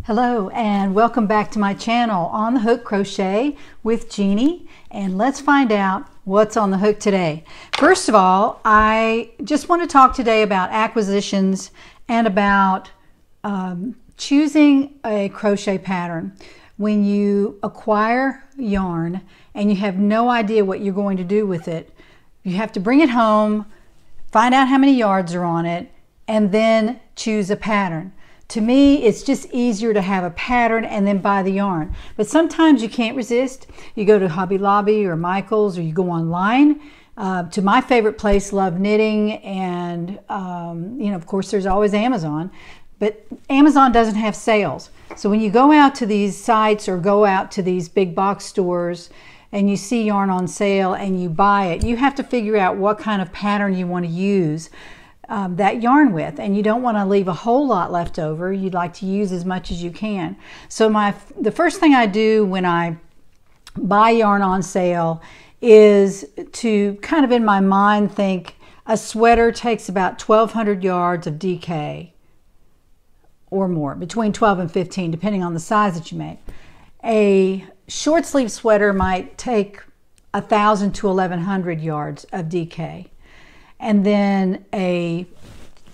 Hello and welcome back to my channel on the Hook Crochet with Jeannie, and let's find out what's on the hook today. First of all, I just want to talk today about acquisitions and about choosing a crochet pattern. When you acquire yarn and you have no idea what you're going to do with it, you have to bring it home, find out how many yards are on it, and then choose a pattern. To me, it's just easier to have a pattern and then buy the yarn. But sometimes you can't resist. You go to Hobby Lobby or Michael's, or you go online to my favorite place, Love Knitting, and you know, of course, there's always Amazon. But Amazon doesn't have sales. So when you go out to these sites or go out to these big box stores and you see yarn on sale and you buy it, you have to figure out what kind of pattern you want to use that yarn with, and you don't want to leave a whole lot left over. You'd like to use as much as you can. So the first thing I do when I buy yarn on sale is to kind of in my mind think a sweater takes about 1,200 yards of DK or more, between 12 and 15 depending on the size that you make. A short sleeve sweater might take 1,000 to 1,100 yards of DK. And then a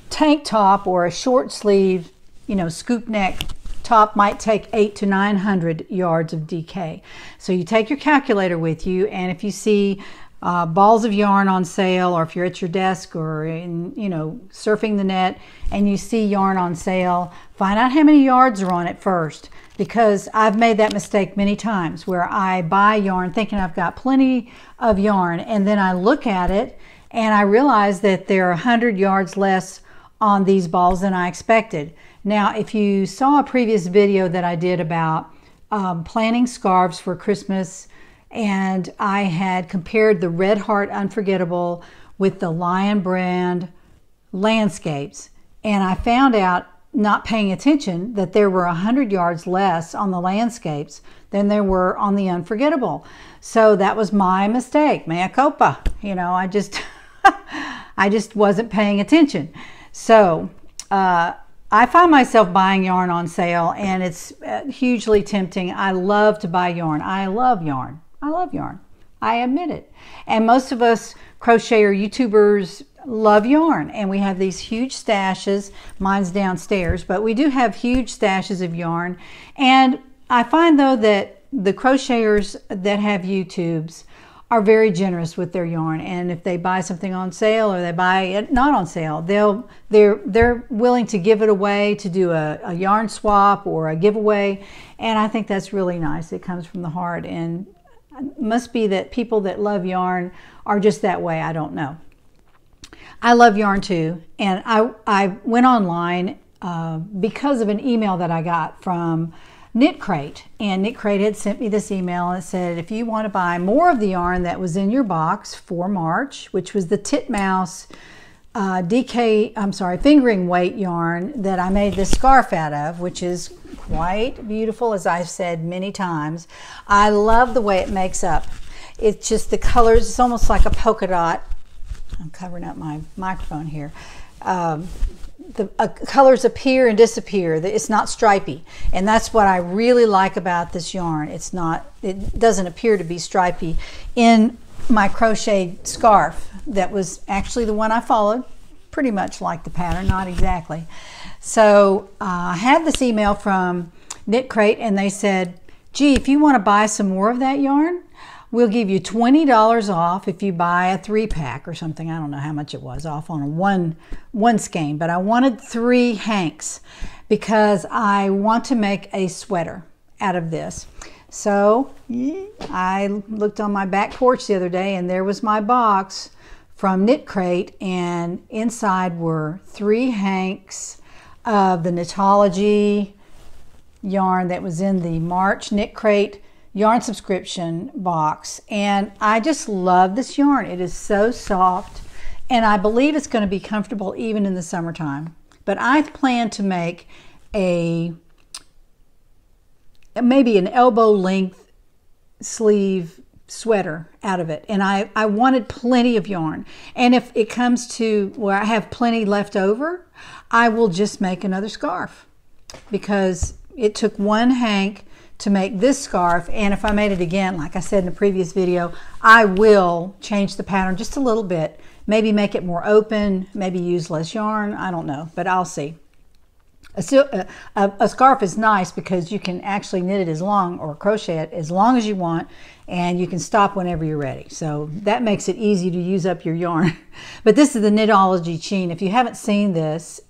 tank top or a short sleeve, you know, scoop neck top might take 800 to 900 yards of DK. So you take your calculator with you, and if you see balls of yarn on sale, or if you're at your desk or in, you know, surfing the net and you see yarn on sale, find out how many yards are on it first, because I've made that mistake many times where I buy yarn thinking I've got plenty of yarn, and then I look at it and I realized that there are 100 yards less on these balls than I expected. Now, if you saw a previous video that I did about planning scarves for Christmas, and I had compared the Red Heart Unforgettable with the Lion Brand landscapes, and I found out, not paying attention, that there were 100 yards less on the landscapes than there were on the Unforgettable. So that was my mistake, mea culpa. You know, I just wasn't paying attention. So I find myself buying yarn on sale, and it's hugely tempting. I love to buy yarn. I love yarn. I love yarn. I admit it. And most of us crocheter YouTubers love yarn, and we have these huge stashes. Mine's downstairs, but we do have huge stashes of yarn. And I find though that the crocheters that have YouTubes are very generous with their yarn, and if they buy something on sale or they buy it not on sale, they're willing to give it away, to do a yarn swap or a giveaway, and I think that's really nice. It comes from the heart, and it must be that people that love yarn are just that way. I don't know. I love yarn too, and I went online because of an email that I got from Knit Crate, and Knit Crate had sent me this email and it said, if you want to buy more of the yarn that was in your box for March, which was the Titmouse fingering weight yarn that I made this scarf out of, which is quite beautiful, as I've said many times. I love the way it makes up. It's just the colors, it's almost like a polka dot. I'm covering up my microphone here. The colors appear and disappear. It's not stripy, and that's what I really like about this yarn. It doesn't appear to be stripy. In my crochet scarf, that was actually the one I followed, pretty much like the pattern, not exactly. So I had this email from Knit Crate, and they said, gee, if you want to buy some more of that yarn, we'll give you $20 off if you buy a 3-pack or something. I don't know how much it was off on a one skein, but I wanted 3 hanks because I want to make a sweater out of this. So I looked on my back porch the other day, and there was my box from Knit Crate, and inside were 3 hanks of the Knitology yarn that was in the March Knit Crate yarn subscription box, and I just love this yarn. It is so soft, and I believe it's going to be comfortable even in the summertime. But I plan to make maybe an elbow length sleeve sweater out of it, and I wanted plenty of yarn, and if it comes to where I have plenty left over, I will just make another scarf, because it took one hank to make this scarf, and if I made it again, like I said in the previous video, I will change the pattern just a little bit, maybe make it more open, maybe use less yarn, I don't know, but I'll see. A scarf is nice because you can actually knit it as long, or crochet it as long as you want, and you can stop whenever you're ready. So that makes it easy to use up your yarn. But this is the Knitology Sheen. If you haven't seen this,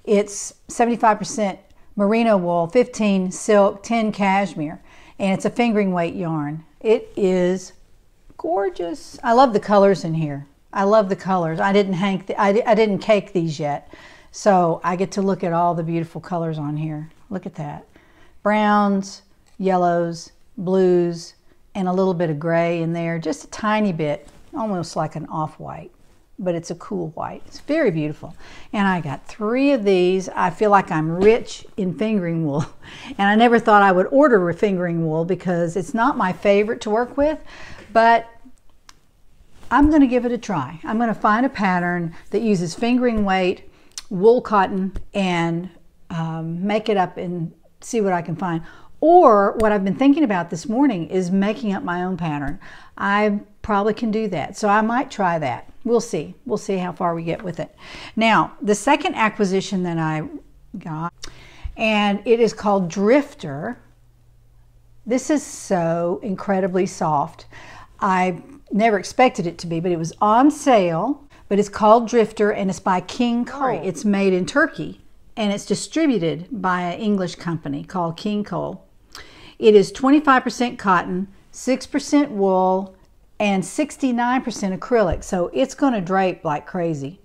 it's 75% merino wool, 15 silk, 10 cashmere, and it's a fingering weight yarn. It is gorgeous. I love the colors in here. I love the colors. I didn't cake these yet, so I get to look at all the beautiful colors on here. Look at that. Browns, yellows, blues, and a little bit of gray in there, just a tiny bit, almost like an off-white, but it's a cool white. It's very beautiful. And I got 3 of these. I feel like I'm rich in fingering wool. And I never thought I would order a fingering wool because it's not my favorite to work with, but I'm going to give it a try. I'm going to find a pattern that uses fingering weight, wool cotton, and make it up and see what I can find. Or what I've been thinking about this morning is making up my own pattern. I probably can do that, so I might try that. We'll see. We'll see how far we get with it. Now, the second acquisition that I got, and it is called Drifter. This is so incredibly soft. I never expected it to be, but it was on sale. But it's called Drifter, and it's by King Cole. It's made in Turkey, and it's distributed by an English company called King Cole. It is 25% cotton, 6% wool, and 69% acrylic. So it's going to drape like crazy.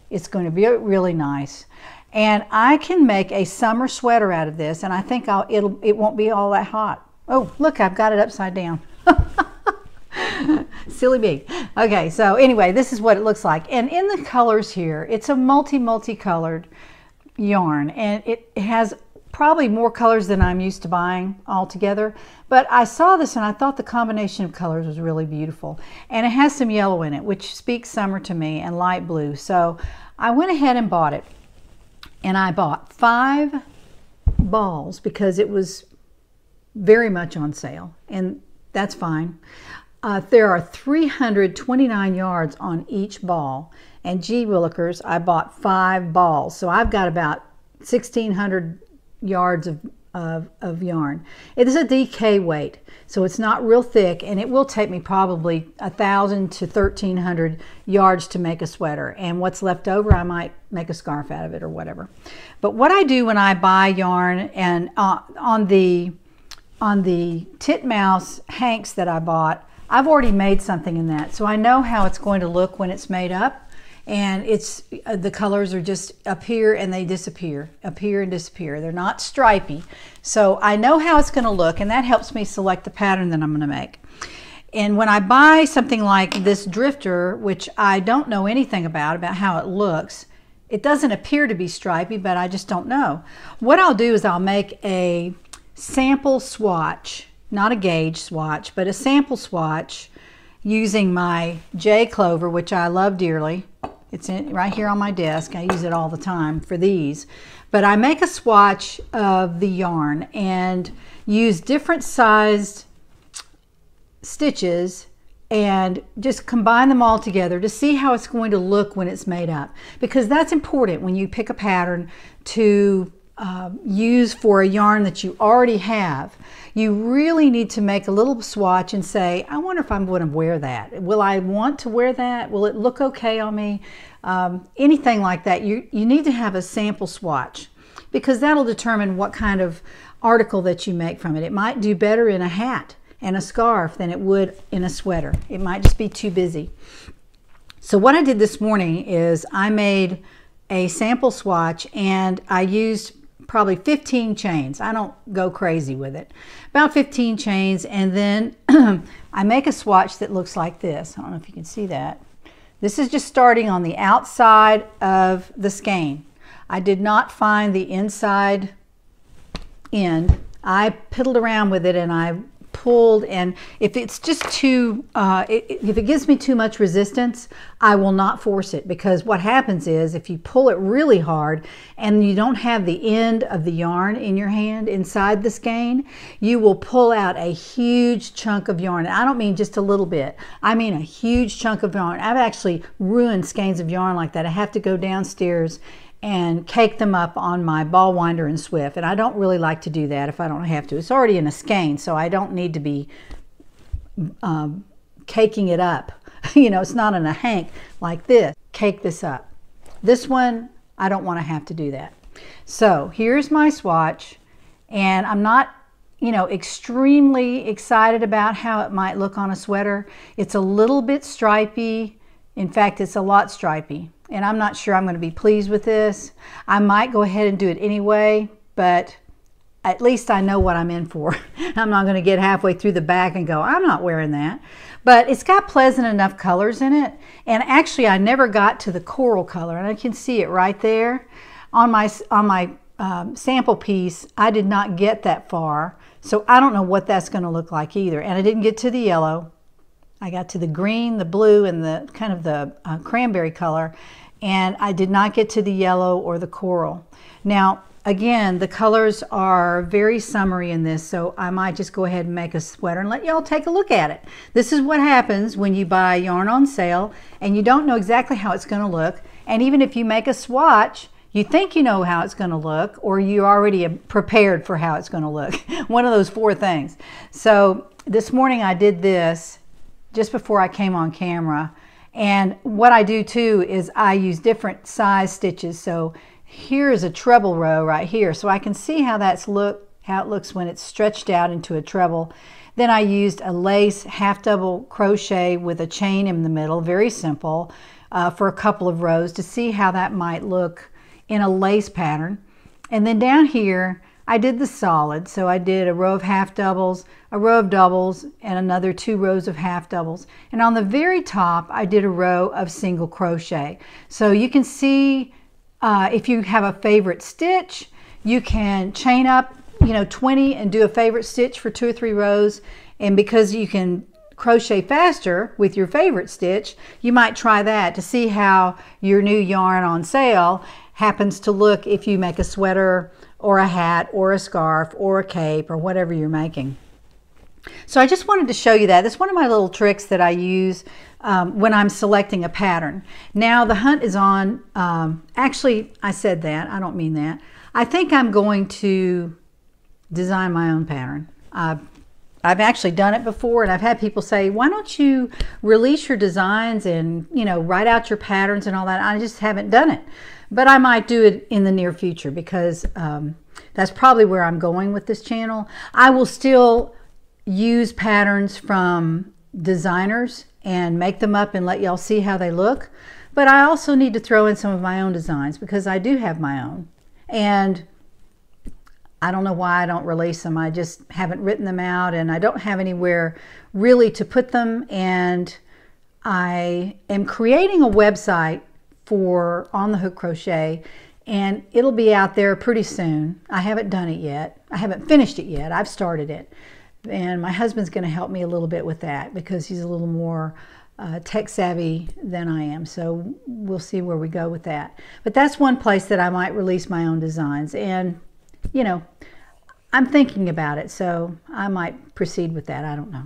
It's going to be really nice. And I can make a summer sweater out of this, and I think it won't be all that hot. Oh, look, I've got it upside down. Silly me. Okay, so anyway, this is what it looks like. And in the colors here, it's a multicolored yarn, and it has probably more colors than I'm used to buying altogether. But I saw this and I thought the combination of colors was really beautiful. And it has some yellow in it, which speaks summer to me, and light blue. So I went ahead and bought it. And I bought 5 balls because it was very much on sale, and that's fine. There are 329 yards on each ball, and gee willikers, I bought 5 balls, so I've got about 1,600 yards of yarn. It is a DK weight, so it's not real thick, and it will take me probably 1,000 to 1,300 yards to make a sweater, and what's left over I might make a scarf out of it or whatever. But what I do when I buy yarn, and on the titmouse hanks that I bought, I've already made something in that, so I know how it's going to look when it's made up, and it's the colors are just appear and they disappear, appear and disappear. They're not stripy, so I know how it's going to look, and that helps me select the pattern that I'm going to make. And when I buy something like this Drifter, which I don't know anything about how it looks, it doesn't appear to be stripy, but I just don't know. What I'll do is I'll make a sample swatch, not a gauge swatch, but a sample swatch using my J Clover, which I love dearly. It's right here on my desk. I use it all the time for these. But I make a swatch of the yarn and use different sized stitches and just combine them all together to see how it's going to look when it's made up. Because that's important when you pick a pattern to use for a yarn that you already have. You really need to make a little swatch and say, I wonder if I'm going to wear that. Will I want to wear that? Will it look okay on me? Anything like that. You need to have a sample swatch, because that'll determine what kind of article that you make from it. It might do better in a hat and a scarf than it would in a sweater. It might just be too busy. So what I did this morning is I made a sample swatch, and I used probably 15 chains. I don't go crazy with it. About 15 chains, and then I make a swatch that looks like this. I don't know if you can see that. This is just starting on the outside of the skein. I did not find the inside end. I piddled around with it, and I pulled, and if it's just too, if it gives me too much resistance, I will not force it, because what happens is if you pull it really hard and you don't have the end of the yarn in your hand inside the skein, you will pull out a huge chunk of yarn. And I don't mean just a little bit, I mean a huge chunk of yarn. I've actually ruined skeins of yarn like that. I have to go downstairs and cake them up on my ball winder and Swift, and I don't really like to do that if I don't have to. It's already in a skein, so I don't need to be caking it up. You know, it's not in a hank like this. Cake this up. This one, I don't want to have to do that. So here's my swatch, and I'm not, you know, extremely excited about how it might look on a sweater. It's a little bit stripy. In fact, it's a lot stripy, and I'm not sure I'm going to be pleased with this. I might go ahead and do it anyway, but at least I know what I'm in for. I'm not going to get halfway through the back and go, I'm not wearing that. But it's got pleasant enough colors in it, and actually I never got to the coral color, and I can see it right there. On my sample piece, I did not get that far, so I don't know what that's going to look like either. And I didn't get to the yellow. I got to the green, the blue, and the kind of the cranberry color, and I did not get to the yellow or the coral. Now, again, the colors are very summery in this, so I might just go ahead and make a sweater and let y'all take a look at it. This is what happens when you buy yarn on sale and you don't know exactly how it's going to look, and even if you make a swatch, you think you know how it's going to look, or you're already prepared for how it's going to look. One of those four things. So this morning I did this just before I came on camera, and what I do too is I use different size stitches. So here's a treble row right here, so I can see how it looks when it's stretched out into a treble. Then I used a lace half double crochet with a chain in the middle, very simple, for a couple of rows to see how that might look in a lace pattern. And then down here I did the solid, so I did a row of half doubles, a row of doubles, and another 2 rows of half doubles. And on the very top, I did a row of single crochet. So you can see if you have a favorite stitch, you can chain up, you know, 20 and do a favorite stitch for 2 or 3 rows. And because you can crochet faster with your favorite stitch, you might try that to see how your new yarn on sale happens to look if you make a sweater or a hat or a scarf or a cape or whatever you're making. So I just wanted to show you that. That's one of my little tricks that I use when I'm selecting a pattern. Now the hunt is on. Actually, I said that. I don't mean that. I think I'm going to design my own pattern. I've actually done it before, and I've had people say, why don't you release your designs and, you know, write out your patterns and all that. I just haven't done it. But I might do it in the near future, because that's probably where I'm going with this channel. I will still use patterns from designers and make them up and let y'all see how they look. But I also need to throw in some of my own designs, because I do have my own. And I don't know why I don't release them. I just haven't written them out, and I don't have anywhere really to put them. And I am creating a website for On the Hook Crochet, and it'll be out there pretty soon. I haven't done it yet. I haven't finished it yet. I've started it, and my husband's going to help me a little bit with that, because he's a little more tech savvy than I am. So we'll see where we go with that. But that's one place that I might release my own designs, and you know, I'm thinking about it, so I might proceed with that. I don't know.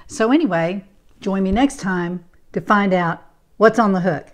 So anyway, join me next time to find out what's on the hook.